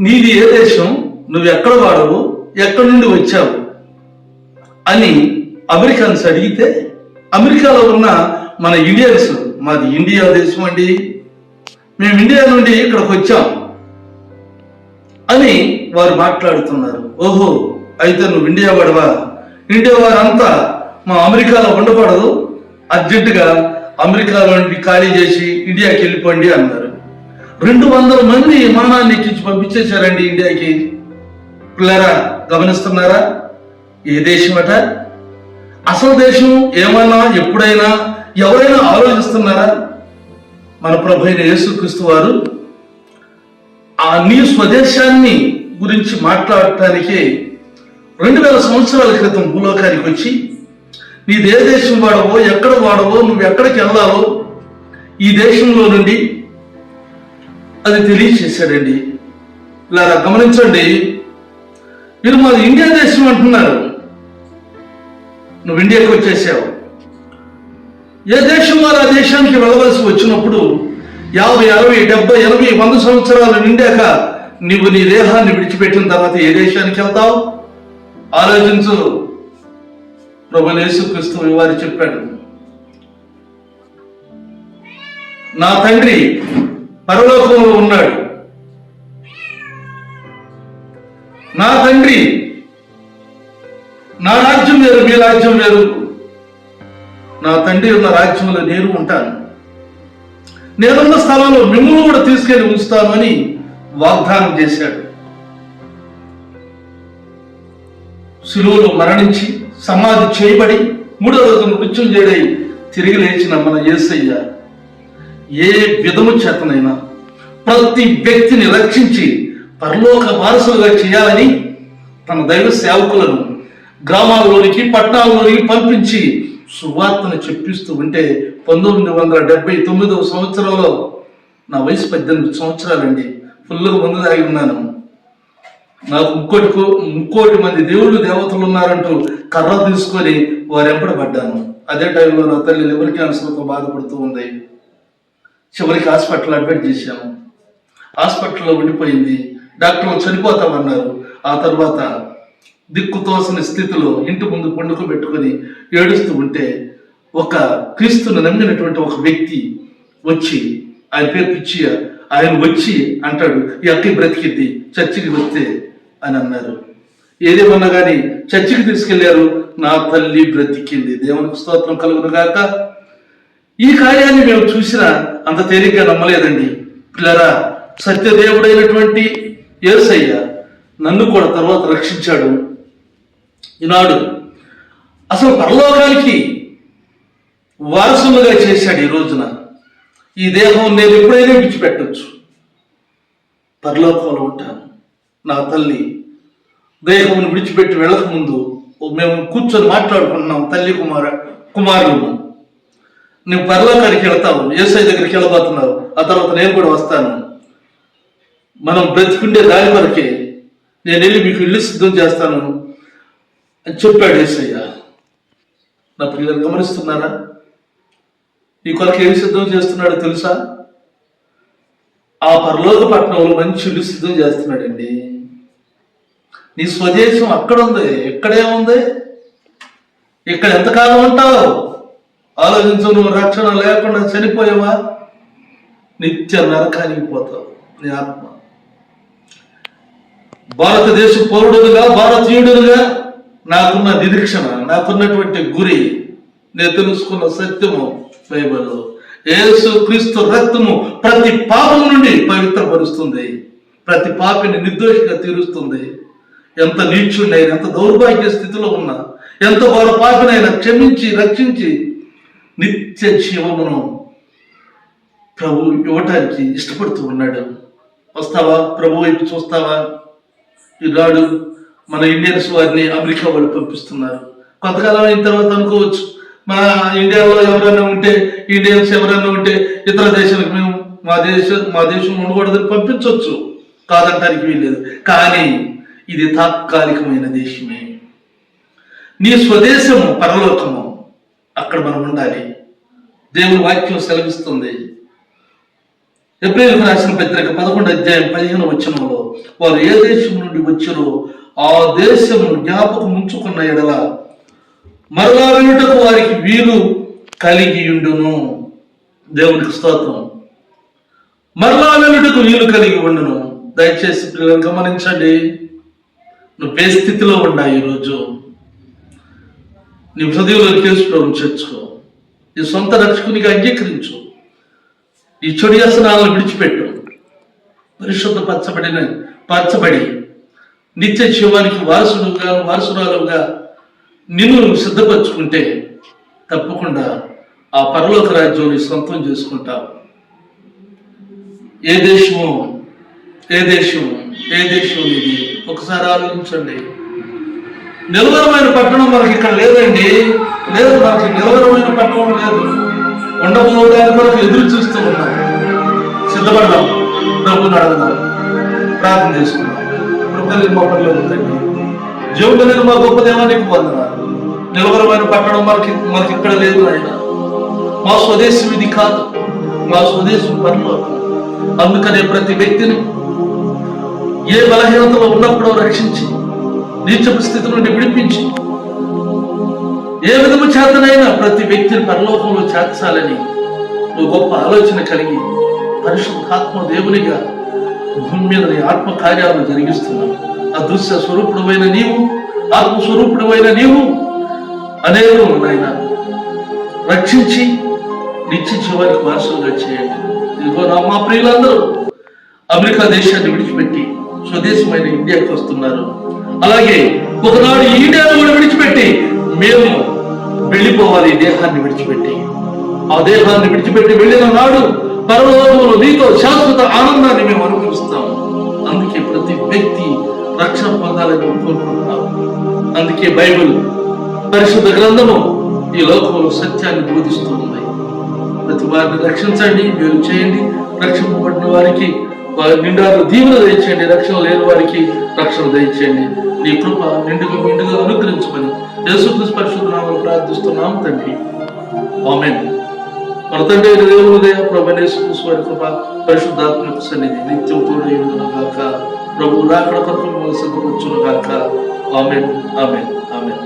నీది ఏ దేశం, నువ్వు ఎక్కడ వాడవు, ఎక్కడి నుండి వచ్చావు అని అమెరికన్స్ అడిగితే, అమెరికాలో ఉన్న మన ఇండియన్స్, మాది ఇండియా దేశం అండి, మేము ఇండియా నుండి ఇక్కడికి వచ్చాం అని వారు మాట్లాడుతున్నారు. ఓహో, అయితే నువ్వు ఇండియా వాడవా? ఇండియా వారంతా మా అమెరికాలో ఉండకూడదు, అర్జెంటుగా అమెరికాలో నుండి ఖాళీ చేసి ఇండియాకి వెళ్ళిపోండి అన్నారు. 200 మంది విమానాన్ని ఎక్కించి పంపించేశారండి ఇండియాకి. పిల్లరా గమనిస్తున్నారా? ఏ దేశం అట? అసలు దేశం ఏమన్నా ఎప్పుడైనా ఎవరైనా ఆలోచిస్తున్నారా? మన ప్రభు అయిన యేసుక్రీస్తు వారు నీ స్వదేశాన్ని గురించి మాట్లాడటానికి 2000 సంవత్సరాల క్రితం భూలోకానికి వచ్చి నీదే దేశం వాడవో, ఎక్కడ వాడవో, నువ్వు ఎక్కడికి వెళ్ళాలో ఈ దేశంలో నుండి అది తెలియచేశాడండి. ఇలా గమనించండి, మీరు మాది ఇండియా దేశం అంటున్నారు, నువ్వు ఇండియాకి వచ్చేసావు. ఏ దేశం వారు ఆ దేశానికి వెళ్ళవలసి వచ్చినప్పుడు 50, 60, 70, 80, 100 సంవత్సరాలు నిండాక నువ్వు నీ దేహాన్ని విడిచిపెట్టిన తర్వాత ఏ దేశానికి వెళ్తావు? ఆలోచించు. ప్రభువైన యేసుక్రీస్తు వారు చెప్పాడు, నా తండ్రి పరలోకంలో ఉన్నాడు, నా తండ్రి, నా రాజ్యం వేరు, మీ రాజ్యం వేరు, నా తండ్రి ఉన్న రాజ్యంలో నేను ఉంటాను, నేనున్న స్థలంలో మిమ్మల్ని కూడా తీసుకెళ్లి ఉంచుతాను అని వాగ్దానం చేశాడు. శిలువలో మరణించి సమాధి చేయబడి 3వ రోజున మృత్యుంజయుడై తిరిగి లేచిన మన యేసయ్య ఏ విధము చేతనైనా ప్రతి వ్యక్తిని రక్షించి పరలోక వారసులుగా చేయాలని తన దైవ సేవకులను గ్రామాల్లోనికి, పట్టణాల్లోనికి పంపించి సువార్తను చెప్పిస్తూ ఉంటే 1979వ సంవత్సరంలో నా వయసు 18 సంవత్సరాలండి. ఫుల్గా ముందు దాగి ఉన్నాను. నాకు ముక్కోటి మంది దేవుళ్ళు దేవతలు ఉన్నారంటూ కర్ర తీసుకొని వారెంపడ పడ్డాను. అదే టైంలో నా తల్లి లివర్ క్యాన్సర్తో బాధపడుతూ ఉంది. చివరికి హాస్పిటల్ అడ్మిట్ చేశాము. హాస్పిటల్లో ఉండిపోయింది. డాక్టర్లు చనిపోతామన్నారు. ఆ తర్వాత దిక్కుతోసని స్థితిలో ఇంటి ముందు పండుకోబెట్టుకొని ఏడుస్తూ ఉంటే ఒక క్రీస్తుని నమ్మినటువంటి ఒక వ్యక్తి వచ్చి, ఆయన పేరు పిచ్చియ, ఆయన వచ్చి అంటాడు, ఈ అక్కకి బ్రతికిద్ది, చర్చికి వస్తే అని అన్నారు. ఏదేమన్నా కానీ చర్చికి తీసుకెళ్లారు. నా తల్లి బ్రతికింది. దేవునికి స్తోత్రం కలుగును గాక. ఈ కార్యాన్ని మేము చూసినా అంత తేలిగ్గా నమ్మలేదండి. పిల్లరా, సత్యదేవుడైనటువంటి యేసయ్య నన్ను కూడా తర్వాత రక్షించాడు. ఈనాడు అసలు పరలోకానికి వారసులుగా చేశాడు. ఈ రోజున ఈ దేహం నేను ఎప్పుడైనా విడిచిపెట్టొచ్చు, పరలోకంలో ఉంటాను. నా తల్లి దేహమును విడిచిపెట్టి వెళ్ళక ముందు మేము కూర్చొని మాట్లాడుకుంటున్నాం, తల్లి కుమారులు, నువ్వు పరలోకానికి వెళ్తావు, యేసయ్య దగ్గరికి వెళ్ళబోతున్నావు, ఆ తర్వాత నేను కూడా వస్తాను, మనం బ్రతికుండే దాని వరకే నేను వెళ్ళి మీకు ఇల్లు సిద్ధం చేస్తాను అని చెప్పాడు యేసయ్య. నా పిల్లలు గమనిస్తున్నారా? ఈ కొరకు ఏమి సిద్ధం చేస్తున్నాడో తెలుసా? ఆ పరలోక పట్టణంలో మంచి ఇల్లు సిద్ధం చేస్తున్నాడండి. నీ స్వదేశం అక్కడ ఉంది, ఎక్కడే ఉంది. ఇక్కడ ఎంతకాలం ఉంటావు? ఆలోచించు. నువ్వు రక్షణ లేకుండా చనిపోయావా, నిత్య నరకానికి పోతావు. నీ ఆత్మ భారతదేశ పౌరుడుగా, భారతీయుడుగా నాకున్న నిరీక్షణ, నాకున్నటువంటి గురి, నేను తెలుసుకున్న సత్యము బైబిల్లో యేసు క్రీస్తు రక్తము ప్రతి పాపం నుండి పవిత్రపరుస్తుంది, ప్రతి పాపిని నిర్దోషిగా తీరుస్తుంది. ఎంత నీచుడైనా, ఎంత దౌర్భాగ్య స్థితిలో ఉన్నా, ఎంత వారు పాపినైనా క్షమించి రక్షించి నిత్య జీవమును ప్రభు ఇవ్వటానికి ఇష్టపడుతూ ఉన్నాడు. వస్తావా? ప్రభు వైపు చూస్తావా? ఈనాడు మన ఇండియన్స్ వారిని అమెరికా వాళ్ళు పంపిస్తున్నారు. కొంతకాలం అయిన తర్వాత అనుకోవచ్చు, మన ఇండియాలో ఎవరైనా ఉంటే, ఇండియన్స్ ఎవరైనా ఉంటే ఇతర దేశాలకు మేము మా దేశంలో ఉండకూడదని పంపించవచ్చు, కాదంటానికి వీల్లేదు. కానీ ఇది తాత్కాలికమైన దేశమే. నీ స్వదేశము పరలోకము, అక్కడ మనం ఉండాలి. దేవుని వాక్యం సెలవిస్తుంది. ఏప్రిల్ రాసిన పత్రిక 11వ అధ్యాయం 15వ వచనంలో వారు ఏ దేశం నుండి వచ్చారో ఆ దేశమును జ్ఞాపకం ఉంచుకున్న ఎడల మరలా వెళ్ళుటకు వారికి వీలు కలిగి ఉండును. దేవునికి స్తోత్రం. మరలా వెళ్ళుటకు వీలు కలిగి ఉండును. దయచేసి పిల్లలు గమనించండి, నువ్వు ఏ స్థితిలో ఉన్నా ఈరోజు నీ హృదయంలో కేసుప్రభు చేర్చుకో, నీ సొంత రక్షకునిగా అంగీకరించు, ఈ చెడు వ్యసనాలను విడిచిపెట్టు, పరచబడి నిత్య జీవానికి వారసురాలుగా నిన్ను సిద్ధపరచుకుంటే తప్పకుండా ఆ పరలోక రాజ్యం నీ సొంతం చేసుకుంటావు. ఏ దేశం ఇది ఒకసారి ఆలోచించండి. నిలవరమైన పట్టణం మనకి ఇక్కడ లేదండి, మనకి నిలవరమైన పట్టణం లేదు. ఉండబోవడానికి మనకు ఎదురు చూస్తూ ఉన్నాం, సిద్ధపడ్డాం, ప్రభుని అడగదాం, ప్రార్థన చేసుకున్నాం. కృపగలిగిన మా పనిలో ఉందండి, జీవం కలిగిన మా గొప్ప దేవానికి వందనాలు. నిలవరమైన పట్టణం మనకి ఇక్కడ లేదు ఆయన. మా స్వదేశం ఇది కాదు, మా స్వదేశం పరలోకం. అందుకనే ప్రతి వ్యక్తిని ఏ బలహీనతలో ఉన్నప్పుడో రక్షించి నీచపు స్థితి నుండి విడిపించి ఏ విధము చేతనైనా ప్రతి వ్యక్తిని పరలోకంలో చేర్చాలని నువ్వు గొప్ప ఆలోచన కలిగి పరిశుద్ధాత్మ దేవునిగా భూమి మీద నీ ఆత్మ కార్యాలను జరిగిస్తున్నావు. అదృశ్య స్వరూపుడమైన నీవు, ఆత్మస్వరూపుడమైన నీవు అనేకులను నాయన రక్షించి నిత్య జీవానికి వారసులుగా చేయండి. ఇదిగో మా ప్రియులందరూ అమెరికా దేశాన్ని విడిచిపెట్టి స్వదేశమైన ఇండియాకి వస్తున్నారు. అలాగే ఒకనాడు ఈ ఇండియాను కూడా విడిచిపెట్టి మేము వెళ్ళిపోవాలి. ఈ దేహాన్ని విడిచిపెట్టి, ఆ దేహాన్ని విడిచిపెట్టి వెళ్ళిన నాడు పరలోకంలో నీతో శాశ్వత ఆనందాన్ని మేము అనుభవిస్తాము. అందుకే ప్రతి వ్యక్తి రక్షణ పొందాలని కోరుకుంటున్నాం. అందుకే బైబిల్ పరిశుద్ధ గ్రంథము ఈ లోకంలో సత్యాన్ని బోధిస్తుంది. ప్రతి వారిని రక్షించండి, మీరు చేయండి. రక్షింపబడిన వారికి వారి నిండారు దీవెన దయచేయండి, రక్షణ లేని వారికి రక్షణ దయచేయండి. నీ కృప నిండుగా అనుగ్రహించమని యేసుక్రీస్తు పరిశుద్ధ నామములో ప్రార్థిస్తున్నాం తండ్రి, ఆమేన్. మన తండ్రి దేవుని దయ, ప్రభువైన యేసుక్రీస్తు వారి కృప, పరిశుద్ధాత్మ సన్నిధి నిత్యం తోడై ఉండును గాక. ప్రభువు రాకడ కొరకు మిమ్మల్ని సిద్ధపరచును గాక. ఆమేన్, ఆమేన్, ఆమేన్.